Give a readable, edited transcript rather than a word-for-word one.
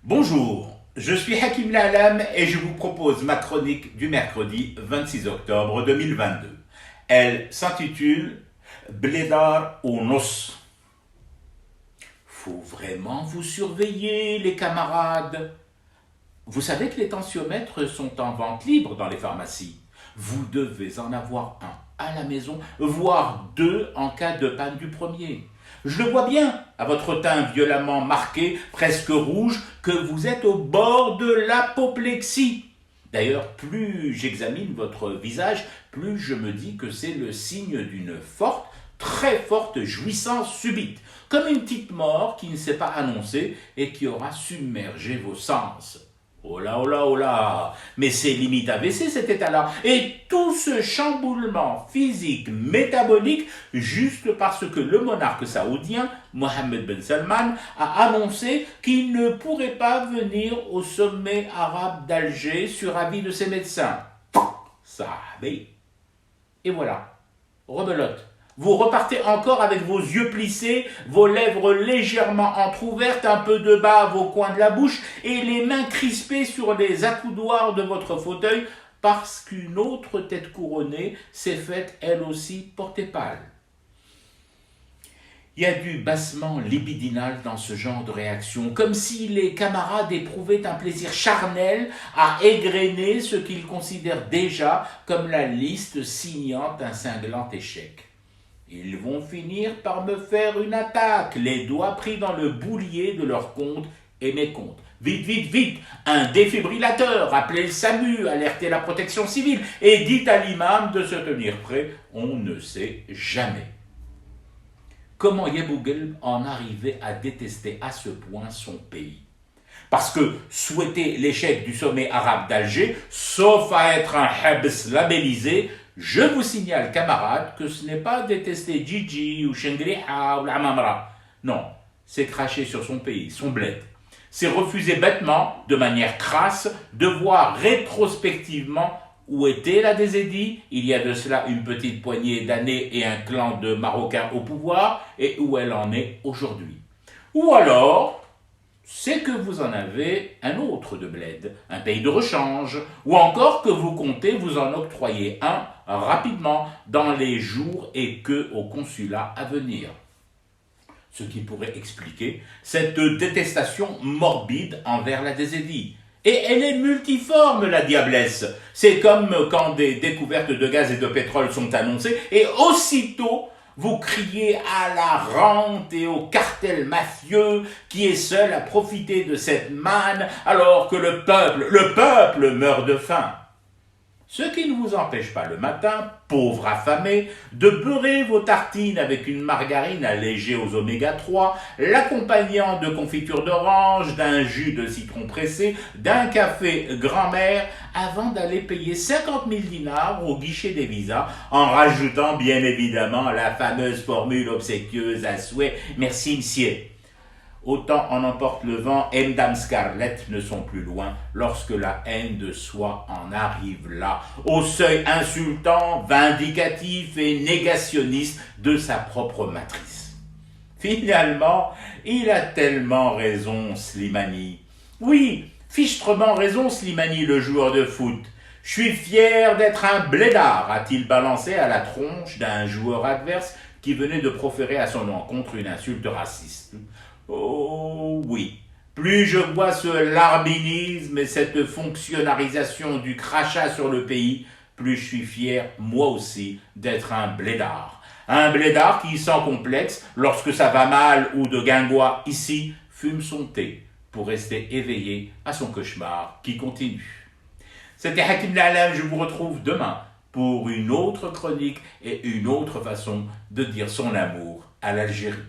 Bonjour, je suis Hakim La'Alam et je vous propose ma chronique du mercredi 26 octobre 2022. Elle s'intitule Bledar ou Nos. Faut vraiment vous surveiller, les camarades. Vous savez que les tensiomètres sont en vente libre dans les pharmacies. Vous devez en avoir un à la maison, voire deux en cas de panne du premier. Je le vois bien, à votre teint violemment marqué, presque rouge, que vous êtes au bord de l'apoplexie. D'ailleurs, plus j'examine votre visage, plus je me dis que c'est le signe d'une forte, très forte jouissance subite, comme une petite mort qui ne s'est pas annoncée et qui aura submergé vos sens. Oh là, oh là, oh là, mais c'est limite AVC cet état-là. Et tout ce chamboulement physique, métabolique, juste parce que le monarque saoudien, Mohammed Ben Salman, a annoncé qu'il ne pourrait pas venir au sommet arabe d'Alger sur avis de ses médecins. Ça, mais... Et voilà, rebelote. Vous repartez encore avec vos yeux plissés, vos lèvres légèrement entr'ouvertes, un peu de bas vos coins de la bouche et les mains crispées sur les accoudoirs de votre fauteuil parce qu'une autre tête couronnée s'est faite elle aussi porter pâle. Il y a du bassement libidinal dans ce genre de réaction, comme si les camarades éprouvaient un plaisir charnel à égrener ce qu'ils considèrent déjà comme la liste signant un cinglant échec. Ils vont finir par me faire une attaque, les doigts pris dans le boulier de leurs comptes et mes comptes. Vite, vite, vite, un défibrillateur, appelez le SAMU, alertez la protection civile et dites à l'imam de se tenir prêt, on ne sait jamais. Comment Yebougelb en arrivait à détester à ce point son pays? Parce que souhaiter l'échec du sommet arabe d'Alger, sauf à être un habs labellisé, je vous signale, camarades, que ce n'est pas détester Gigi ou Shengriha ou l'Amamra. Non, c'est cracher sur son pays, son bled. C'est refuser bêtement, de manière crasse, de voir rétrospectivement où était la Désédie, il y a de cela une petite poignée d'années et un clan de Marocains au pouvoir, et où elle en est aujourd'hui. Ou alors, c'est que vous en avez un autre de bled, un pays de rechange, ou encore que vous comptez vous en octroyer un rapidement dans les jours et que au consulat à venir. Ce qui pourrait expliquer cette détestation morbide envers la Désédie. Et elle est multiforme, la diablesse. C'est comme quand des découvertes de gaz et de pétrole sont annoncées, et aussitôt, vous criez à la rente et au cartel mafieux qui est seul à profiter de cette manne alors que le peuple meurt de faim. Ce qui ne vous empêche pas le matin, pauvre affamé, de beurrer vos tartines avec une margarine allégée aux oméga 3, l'accompagnant de confiture d'orange, d'un jus de citron pressé, d'un café grand-mère, avant d'aller payer 50 000 dinars au guichet des visas, en rajoutant bien évidemment la fameuse formule obséquieuse à souhait « Merci, monsieur ». Autant en emporte le vent, et Madame Scarlett ne sont plus loin lorsque la haine de soi en arrive là, au seuil insultant, vindicatif et négationniste de sa propre matrice. Finalement, il a tellement raison, Slimani. Oui, fichtrement raison, Slimani, le joueur de foot. Je suis fier d'être un blédard, a-t-il balancé à la tronche d'un joueur adverse qui venait de proférer à son encontre une insulte raciste. Oh oui, plus je vois ce larbinisme et cette fonctionnalisation du crachat sur le pays, plus je suis fier, moi aussi, d'être un blédard. Un blédard qui, sans complexe, lorsque ça va mal ou de guingois ici, fume son thé pour rester éveillé à son cauchemar qui continue. C'était Hakim La'Alam, je vous retrouve demain pour une autre chronique et une autre façon de dire son amour à l'Algérie.